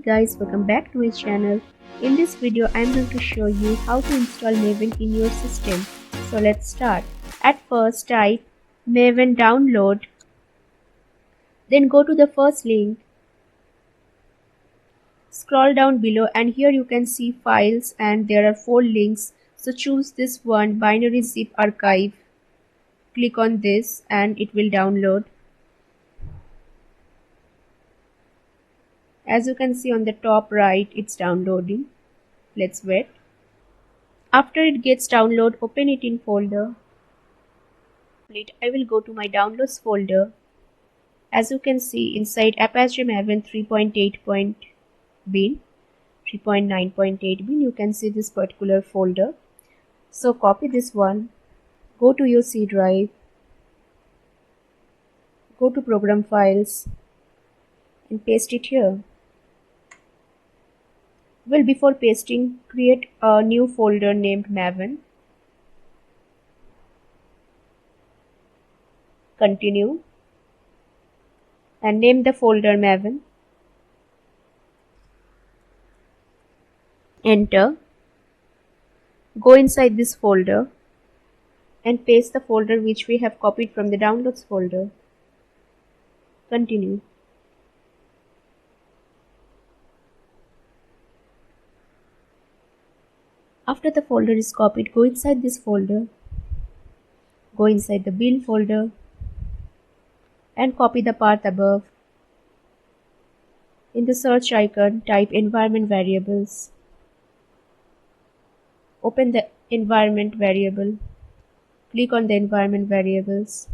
guys, welcome back to my channel. In this video I am going to show you how to install Maven in your system. So let's start. At first type Maven download, then go to the first link, scroll down below and here you can see files and there are 4 links. So choose this one, binary zip archive. Click on this and it will download. As you can see on the top right, it's downloading. Let's wait. After it gets download, open it in folder. I will go to my downloads folder. As you can see inside Apache Maven 3.8.bin, 3.9.8 bin, you can see this particular folder. So copy this one, go to your C drive, go to program files and paste it here. Well, before pasting, create a new folder named Maven. Continue and name the folder Maven. Enter. Go inside this folder and paste the folder which we have copied from the downloads folder. Continue. After the folder is copied, go inside this folder, go inside the bin folder and copy the path above. In the search icon, type environment variables. Open the environment variable. Click on the environment variables.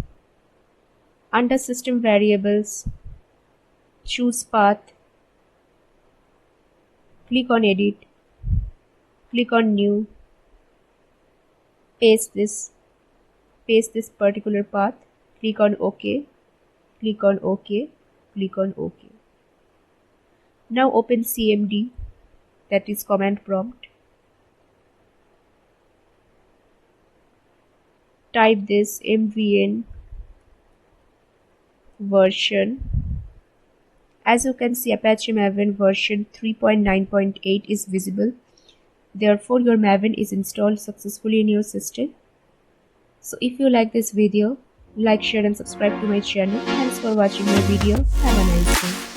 Under system variables, choose path. Click on edit. Click on new. Paste this particular path. Click on OK. Click on OK. Click on OK. Now open CMD, that is command prompt. Type this mvn version. As you can see, Apache Maven version 3.9.8 is visible. Therefore, your Maven is installed successfully in your system. So if you like this video, like, share and subscribe to my channel. Thanks for watching my video. Have a nice day.